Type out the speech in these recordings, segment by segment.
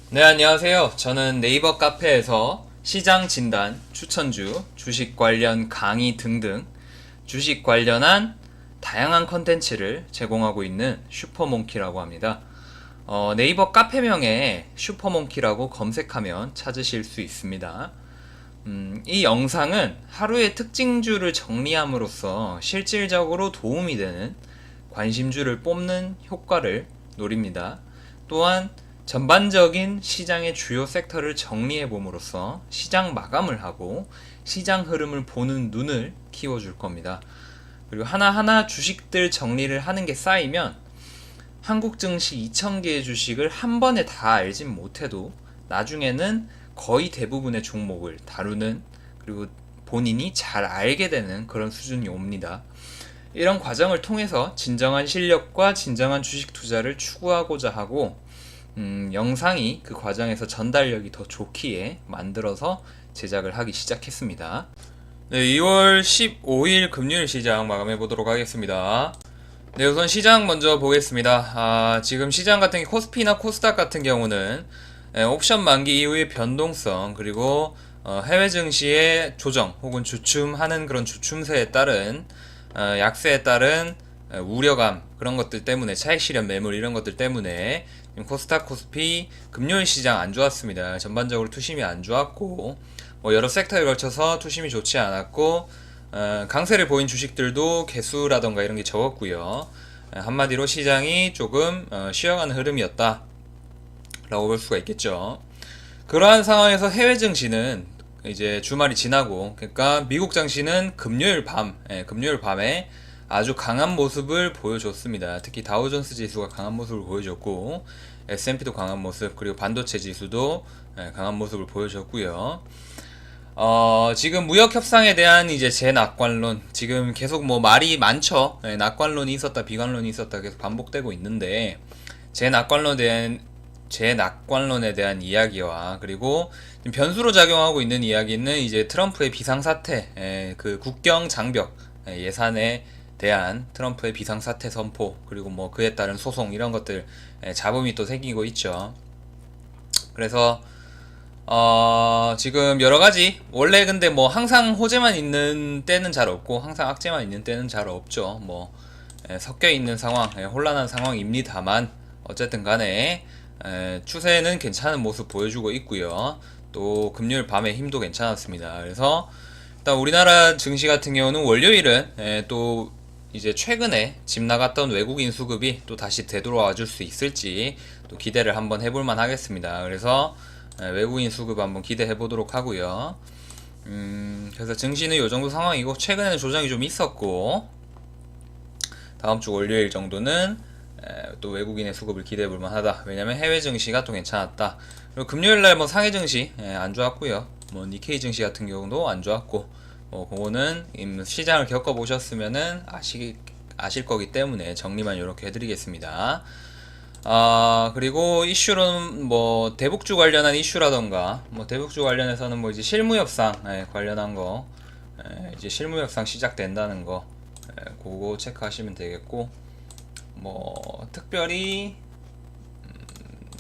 네, 안녕하세요. 저는 네이버 카페에서 시장 진단, 추천주, 주식 관련 강의 등등 주식 관련한 다양한 컨텐츠를 제공하고 있는 슈퍼몽키라고 합니다. 네이버 카페명에 슈퍼몽키라고 검색하면 찾으실 수 있습니다. 이 영상은 하루의 특징주를 정리함으로써 실질적으로 도움이 되는 관심주를 뽑는 효과를 노립니다. 또한 전반적인 시장의 주요 섹터를 정리해 봄으로써 시장 마감을 하고 시장 흐름을 보는 눈을 키워줄 겁니다. 그리고 하나하나 주식들 정리를 하는 게 쌓이면 한국 증시 2,000개의 주식을 한 번에 다 알진 못해도 나중에는 거의 대부분의 종목을 다루는, 그리고 본인이 잘 알게 되는 그런 수준이 옵니다. 이런 과정을 통해서 진정한 실력과 진정한 주식 투자를 추구하고자 하고, 영상이 그 과정에서 전달력이 더 좋기에 만들어서 제작을 하기 시작했습니다. 네, 2월 15일 금요일 시장 마감해 보도록 하겠습니다. 네, 우선 시장 먼저 보겠습니다. 지금 시장 같은 게 코스피나 코스닥 같은 경우는 옵션 만기 이후의 변동성, 그리고 해외 증시의 조정 혹은 주춤하는 그런 주춤세에 따른 약세에 따른 우려감, 그런 것들 때문에, 차익 실현 매물 이런 것들 때문에 코스닥 코스피 금요일 시장 안 좋았습니다. 전반적으로 투심이 안 좋았고, 여러 섹터에 걸쳐서 투심이 좋지 않았고, 강세를 보인 주식들도 개수라던가 이런 게 적었고요. 한마디로 시장이 조금 쉬어가는 흐름이었다 라고 볼 수가 있겠죠. 그러한 상황에서 해외 증시는 이제 주말이 지나고, 그러니까 미국 증시는 금요일 밤에 아주 강한 모습을 보여줬습니다. 특히 다우존스 지수가 강한 모습을 보여줬고, S&P도 강한 모습, 그리고 반도체 지수도 강한 모습을 보여줬고요. 지금 무역 협상에 대한 이제 재낙관론, 지금 계속 뭐 말이 많죠. 낙관론이 있었다, 비관론이 있었다 계속 반복되고 있는데, 재낙관론에 대한 이야기와, 그리고 변수로 작용하고 있는 이야기는 이제 트럼프의 비상사태, 그 국경 장벽 예산에 대한 트럼프의 비상사태 선포, 그리고 뭐 그에 따른 소송, 이런 것들 잡음이 또 생기고 있죠. 그래서 지금 여러가지, 원래 근데 뭐 항상 호재만 있는 때는 잘 없고 항상 악재만 있는 때는 잘 없죠. 뭐 섞여 있는 상황, 혼란한 상황입니다만, 어쨌든 간에 추세는 괜찮은 모습 보여주고 있고요. 또 금요일 밤에 힘도 괜찮았습니다. 그래서 일단 우리나라 증시 같은 경우는 월요일은 또 이제 최근에 집 나갔던 외국인 수급이 또 다시 되돌아와 줄 수 있을지 또 기대를 한번 해볼만 하겠습니다. 그래서 외국인 수급 한번 기대해 보도록 하고요. 그래서 증시는 이 정도 상황이고, 최근에는 조정이 좀 있었고, 다음 주 월요일 정도는 또 외국인의 수급을 기대해 볼만 하다. 왜냐면 해외 증시가 또 괜찮았다. 그리고 금요일 날 뭐 상해 증시 안 좋았고요. 뭐 니케이 증시 같은 경우도 안 좋았고, 그거는 시장을 겪어 보셨으면은 아실 거기 때문에 정리만 이렇게 해드리겠습니다. 그리고 이슈로는 뭐 대북주 관련한 이슈라던가, 뭐 대북주 관련해서는 뭐 이제 실무협상 관련한 거, 이제 실무협상 시작된다는 거, 그거 체크하시면 되겠고, 뭐 특별히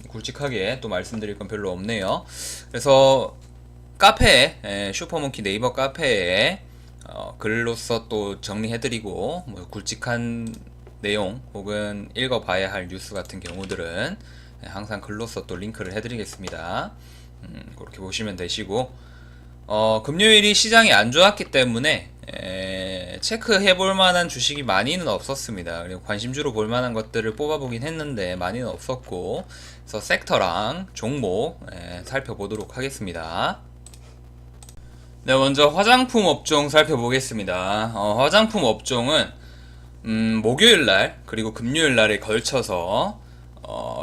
굵직하게 또 말씀드릴 건 별로 없네요. 그래서 카페에, 슈퍼몽키 네이버 카페에 글로써 또 정리해드리고, 뭐 굵직한 내용 혹은 읽어봐야 할 뉴스 같은 경우들은 항상 글로써 또 링크를 해드리겠습니다. 그렇게 보시면 되시고, 금요일이 시장이 안 좋았기 때문에 체크해볼 만한 주식이 많이는 없었습니다. 그리고 관심주로 볼 만한 것들을 뽑아보긴 했는데 많이는 없었고, 그래서 섹터랑 종목 살펴보도록 하겠습니다. 네, 먼저 화장품 업종 살펴보겠습니다. 화장품 업종은 목요일날 그리고 금요일날에 걸쳐서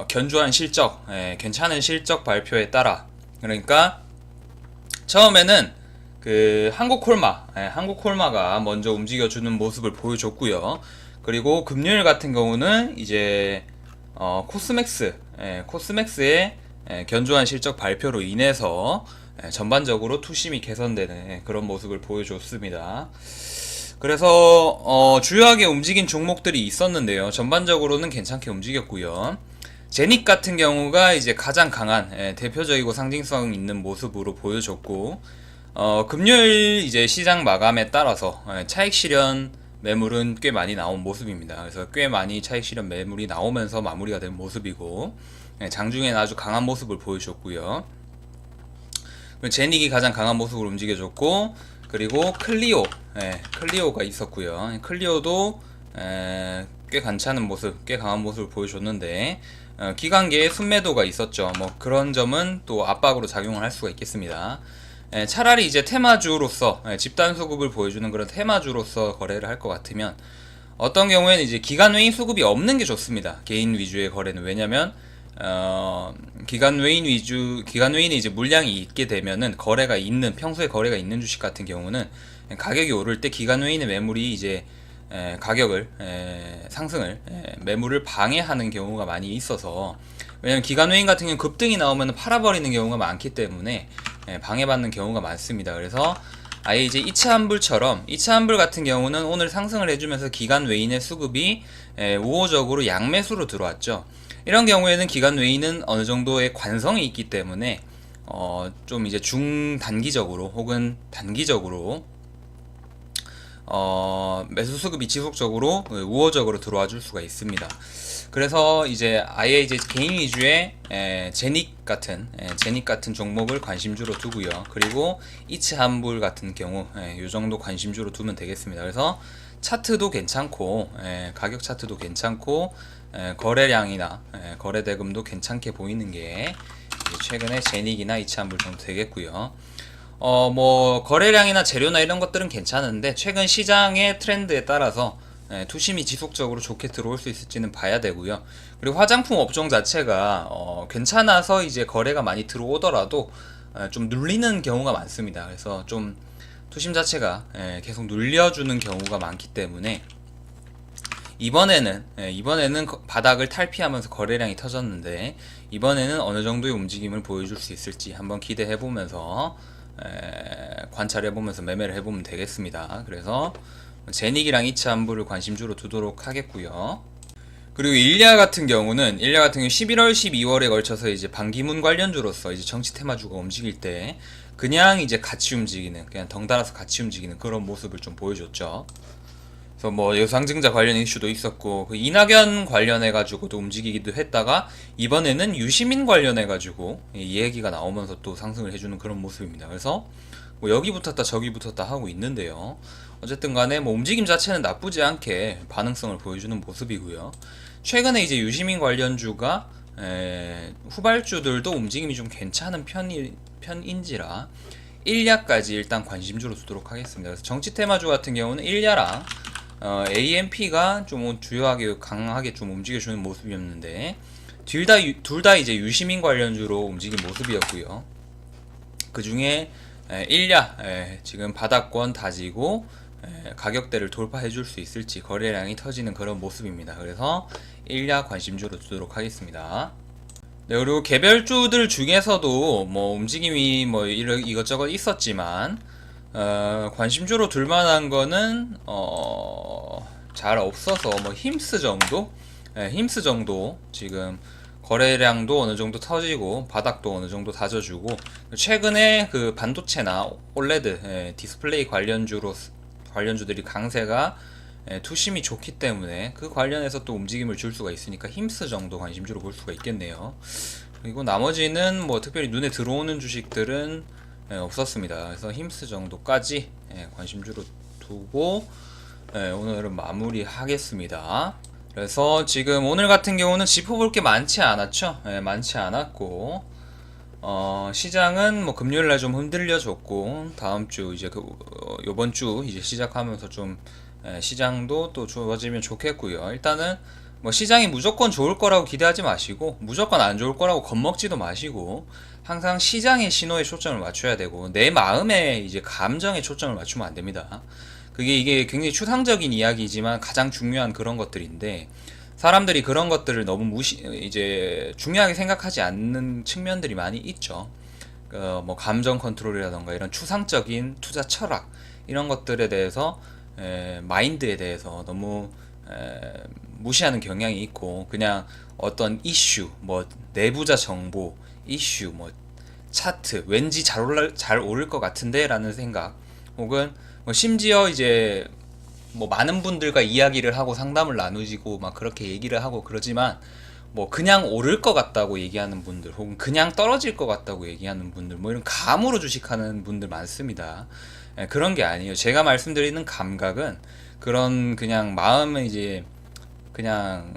견조한 실적, 괜찮은 실적 발표에 따라, 그러니까 처음에는 그 한국콜마가 먼저 움직여주는 모습을 보여줬고요. 그리고 금요일 같은 경우는 이제 코스맥스의 견조한 실적 발표로 인해서 전반적으로 투심이 개선되는 그런 모습을 보여줬습니다. 그래서 주요하게 움직인 종목들이 있었는데요. 전반적으로는 괜찮게 움직였고요. 제닉 같은 경우가 이제 가장 강한 대표적이고 상징성 있는 모습으로 보여줬고 금요일 이제 시장 마감에 따라서 차익 실현 매물은 꽤 많이 나온 모습입니다. 그래서 꽤 많이 차익 실현 매물이 나오면서 마무리가 된 모습이고 장중에는 아주 강한 모습을 보여줬고요. 제닉이 가장 강한 모습으로 움직여줬고 그리고 클리오가 있었고요. 클리오도 꽤 괜찮은 모습, 꽤 강한 모습을 보여줬는데 기관계에 순매도가 있었죠. 뭐 그런 점은 또 압박으로 작용을 할 수가 있겠습니다. 차라리 이제 테마주로서 집단 수급을 보여주는 그런 테마주로서 거래를 할 것 같으면 어떤 경우에는 이제 기관 외인 수급이 없는 게 좋습니다. 개인 위주의 거래는. 왜냐면 기관 외인이 이제 물량이 있게 되면은 평소에 거래가 있는 주식 같은 경우는 가격이 오를 때 기관 외인의 매물이 이제 가격을 상승을 매물을 방해하는 경우가 많이 있어서, 왜냐면 기관 외인 같은 경우는 급등이 나오면 팔아버리는 경우가 많기 때문에 방해받는 경우가 많습니다. 그래서 아예 이제 이차한불 같은 경우는 오늘 상승을 해주면서 기관 외인의 수급이 우호적으로 양매수로 들어왔죠. 이런 경우에는 기관 외인은 어느 정도의 관성이 있기 때문에 좀 이제 중단기적으로 혹은 단기적으로 매수 수급이 지속적으로 우호적으로 들어와 줄 수가 있습니다. 그래서 이제 아예 이제 개인 위주의 제닉 같은 종목을 관심주로 두고요. 그리고 이츠한불 같은 경우 요 정도 관심주로 두면 되겠습니다. 그래서 차트도 괜찮고 가격 차트도 괜찮고 거래량이나 거래 대금도 괜찮게 보이는 게 최근에 제닉이나 이츠한불 정도 되겠고요. 뭐 거래량이나 재료나 이런 것들은 괜찮은데 최근 시장의 트렌드에 따라서 투심이 지속적으로 좋게 들어올 수 있을지는 봐야 되고요. 그리고 화장품 업종 자체가 괜찮아서 이제 거래가 많이 들어오더라도 좀 눌리는 경우가 많습니다. 그래서 좀 투심 자체가 계속 눌려주는 경우가 많기 때문에 이번에는 바닥을 탈피하면서 거래량이 터졌는데 이번에는 어느 정도의 움직임을 보여줄 수 있을지 한번 기대해보면서 관찰해보면서 매매를 해보면 되겠습니다. 그래서 제닉이랑 이츠한불을 관심주로 두도록 하겠고요. 그리고 일야 같은 경우는 11월, 12월에 걸쳐서 이제 반기문 관련주로서 이제 정치 테마주가 움직일 때 그냥 이제 같이 움직이는, 그냥 덩달아서 같이 움직이는 그런 모습을 좀 보여줬죠. 그래서 뭐 여상증자 관련 이슈도 있었고 그 이낙연 관련해 가지고도 움직이기도 했다가 이번에는 유시민 관련해 가지고 이 얘기가 나오면서 또 상승을 해주는 그런 모습입니다. 그래서 뭐 여기 붙었다 저기 붙었다 하고 있는데요. 어쨌든 간에 뭐 움직임 자체는 나쁘지 않게 반응성을 보여주는 모습이고요. 최근에 이제 유시민 관련주가 후발주들도 움직임이 좀 괜찮은 편인지라 일야까지 일단 관심주로 두도록 하겠습니다. 그래서 정치 테마주 같은 경우는 일야랑 AMP가 좀 주요하게 강하게 좀 움직여주는 모습이었는데 둘 다 이제 유시민 관련주로 움직인 모습이었고요. 그 중에 일야 지금 바닥권 다지고 가격대를 돌파해 줄 수 있을지 거래량이 터지는 그런 모습입니다. 그래서 일야 관심주로 두도록 하겠습니다. 네, 그리고 개별주들 중에서도 뭐 움직임이 뭐 이것저것 있었지만 관심주로 둘만한 거는 잘 없어서 뭐 힘스 정도 지금 거래량도 어느 정도 터지고 바닥도 어느 정도 다져주고 최근에 그 반도체나 올레드 디스플레이 관련주들이 강세가 투심이 좋기 때문에 그 관련해서 또 움직임을 줄 수가 있으니까 힘스 정도 관심주로 볼 수가 있겠네요. 그리고 나머지는 뭐 특별히 눈에 들어오는 주식들은 없었습니다. 그래서 힘스 정도까지 관심주로 두고 오늘은 마무리하겠습니다. 그래서 지금 오늘 같은 경우는 짚어볼 게 많지 않았죠. 많지 않았고 시장은 뭐 금요일날 좀 흔들려졌고 다음 주 이제 요번 주 이제 시작하면서 좀 시장도 또 좋아지면 좋겠고요. 일단은 뭐 시장이 무조건 좋을 거라고 기대하지 마시고 무조건 안 좋을 거라고 겁먹지도 마시고 항상 시장의 신호에 초점을 맞춰야 되고 내 마음의 이제 감정에 초점을 맞추면 안 됩니다. 이게 굉장히 추상적인 이야기지만 가장 중요한 그런 것들인데 사람들이 그런 것들을 너무 이제 중요하게 생각하지 않는 측면들이 많이 있죠. 뭐 감정 컨트롤이라던가 이런 추상적인 투자 철학 이런 것들에 대해서 마인드에 대해서 너무 무시하는 경향이 있고 그냥 어떤 이슈, 뭐 내부자 정보, 이슈, 뭐 차트, 왠지 잘 오를 것 같은데라는 생각, 혹은 뭐 심지어 이제 뭐 많은 분들과 이야기를 하고 상담을 나누지고 막 그렇게 얘기를 하고 그러지만 뭐 그냥 오를 것 같다고 얘기하는 분들, 혹은 그냥 떨어질 것 같다고 얘기하는 분들, 뭐 이런 감으로 주식하는 분들 많습니다. 그런 게 아니에요. 제가 말씀드리는 감각은 그런 그냥 마음에 이제 그냥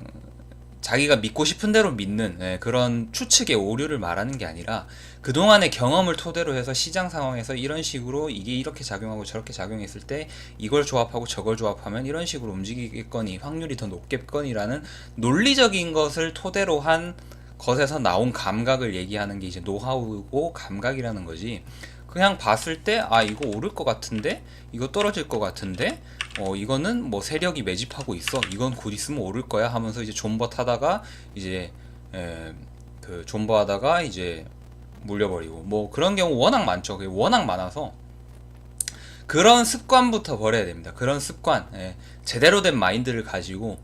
자기가 믿고 싶은 대로 믿는 그런 추측의 오류를 말하는 게 아니라 그동안의 경험을 토대로 해서 시장 상황에서 이런 식으로 이게 이렇게 작용하고 저렇게 작용했을 때 이걸 조합하고 저걸 조합하면 이런 식으로 움직이겠거니 확률이 더 높겠거니라는 논리적인 것을 토대로 한 것에서 나온 감각을 얘기하는 게 이제 노하우고 감각이라는 거지. 그냥 봤을 때 아 이거 오를 것 같은데 이거 떨어질 것 같은데 이거는 뭐 세력이 매집하고 있어 이건 곧 있으면 오를 거야 하면서 이제 존버 타다가 이제 그 존버 하다가 이제 물려버리고 뭐 그런 경우 워낙 많죠. 워낙 많아서 그런 습관부터 버려야 됩니다. 그런 습관, 제대로 된 마인드를 가지고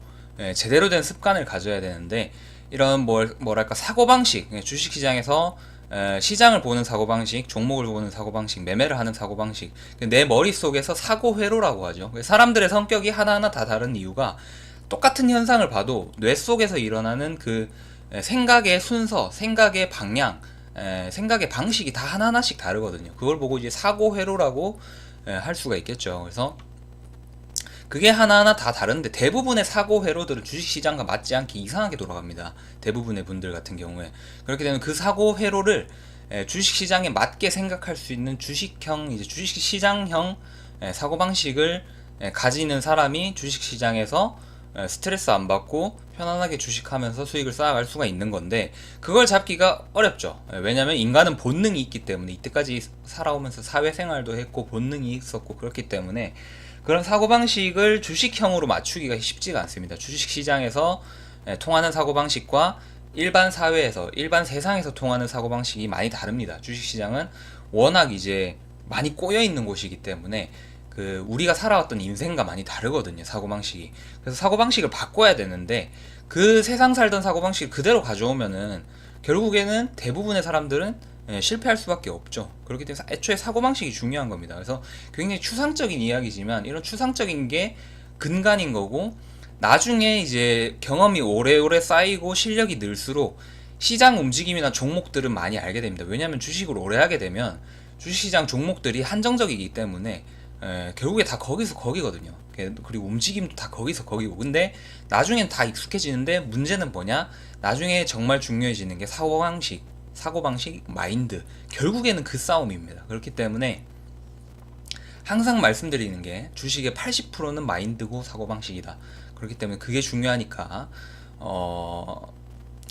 제대로 된 습관을 가져야 되는데 이런 뭐랄까 사고방식, 주식시장에서 시장을 보는 사고방식, 종목을 보는 사고방식, 매매를 하는 사고방식, 내 머릿속에서 사고회로라고 하죠. 사람들의 성격이 하나하나 다 다른 이유가 똑같은 현상을 봐도 뇌 속에서 일어나는 그 생각의 순서, 생각의 방향, 생각의 방식이 다 하나하나씩 다르거든요. 그걸 보고 이제 사고회로라고 할 수가 있겠죠. 그래서 그게 하나하나 다 다른데 대부분의 사고 회로들은 주식시장과 맞지 않게 이상하게 돌아갑니다. 대부분의 분들 같은 경우에 그렇게 되면 그 사고 회로를 주식시장에 맞게 생각할 수 있는 주식형 이제 주식시장형 사고방식을 가지는 사람이 주식시장에서 스트레스 안 받고 편안하게 주식하면서 수익을 쌓아갈 수가 있는 건데 그걸 잡기가 어렵죠. 왜냐하면 인간은 본능이 있기 때문에 이때까지 살아오면서 사회생활도 했고 본능이 있었고 그렇기 때문에 그런 사고방식을 주식형으로 맞추기가 쉽지가 않습니다. 주식시장에서 통하는 사고방식과 일반 사회에서, 일반 세상에서 통하는 사고방식이 많이 다릅니다. 주식시장은 워낙 이제 많이 꼬여있는 곳이기 때문에 그 우리가 살아왔던 인생과 많이 다르거든요. 사고방식이. 그래서 사고방식을 바꿔야 되는데 그 세상 살던 사고방식을 그대로 가져오면은 결국에는 대부분의 사람들은 실패할 수밖에 없죠. 그렇기 때문에 애초에 사고방식이 중요한 겁니다. 그래서 굉장히 추상적인 이야기지만 이런 추상적인 게 근간인 거고 나중에 이제 경험이 오래오래 쌓이고 실력이 늘수록 시장 움직임이나 종목들은 많이 알게 됩니다. 왜냐하면 주식을 오래 하게 되면 주식시장 종목들이 한정적이기 때문에 결국에 다 거기서 거기거든요. 그리고 움직임도 다 거기서 거기고 근데 나중엔 다 익숙해지는데 문제는 뭐냐? 나중에 정말 중요해지는 게 사고방식, 마인드. 결국에는 그 싸움입니다. 그렇기 때문에 항상 말씀드리는 게 주식의 80%는 마인드고 사고방식이다. 그렇기 때문에 그게 중요하니까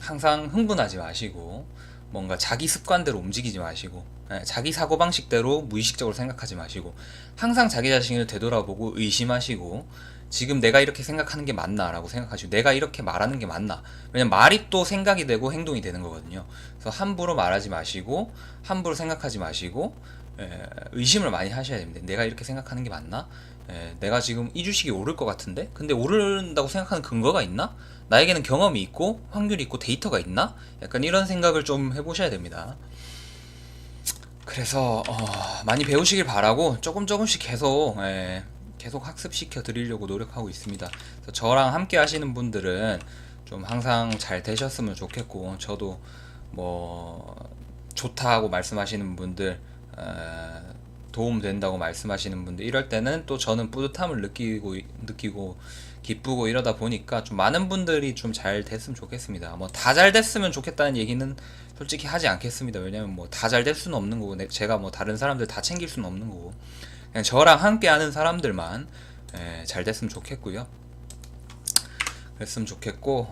항상 흥분하지 마시고 뭔가 자기 습관대로 움직이지 마시고 자기 사고방식대로 무의식적으로 생각하지 마시고 항상 자기 자신을 되돌아보고 의심하시고 지금 내가 이렇게 생각하는 게 맞나 라고 생각하시고 내가 이렇게 말하는 게 맞나. 왜냐면 말이 또 생각이 되고 행동이 되는 거거든요. 그래서 함부로 말하지 마시고 함부로 생각하지 마시고 의심을 많이 하셔야 됩니다. 내가 이렇게 생각하는 게 맞나? 내가 지금 이 주식이 오를 것 같은데? 근데 오른다고 생각하는 근거가 있나? 나에게는 경험이 있고 확률이 있고 데이터가 있나? 약간 이런 생각을 좀 해보셔야 됩니다. 그래서 많이 배우시길 바라고 조금씩 계속 학습시켜 드리려고 노력하고 있습니다. 그래서 저랑 함께 하시는 분들은 좀 항상 잘 되셨으면 좋겠고 저도 뭐 좋다고 말씀하시는 분들 도움 된다고 말씀하시는 분들 이럴 때는 또 저는 뿌듯함을 느끼고 기쁘고 이러다 보니까 좀 많은 분들이 좀 잘 됐으면 좋겠습니다. 뭐 다 잘 됐으면 좋겠다는 얘기는 솔직히 하지 않겠습니다. 왜냐면 뭐 다 잘 될 수는 없는 거고 제가 뭐 다른 사람들 다 챙길 수는 없는 거고 그냥 저랑 함께 하는 사람들만 잘 됐으면 좋겠고요. 그랬으면 좋겠고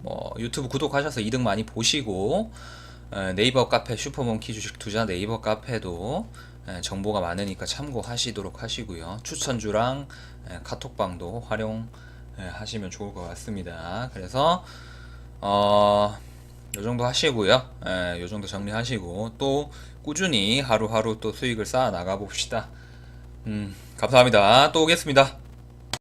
뭐 유튜브 구독하셔서 이득 많이 보시고 네이버 카페 슈퍼몬키 주식 투자 네이버 카페도 정보가 많으니까 참고하시도록 하시고요. 추천주랑 카톡방도 활용하시면 좋을 것 같습니다. 그래서 요 정도 하시고요. 요 정도 정리하시고 또 꾸준히 하루하루 또 수익을 쌓아 나가 봅시다. 감사합니다. 또 오겠습니다.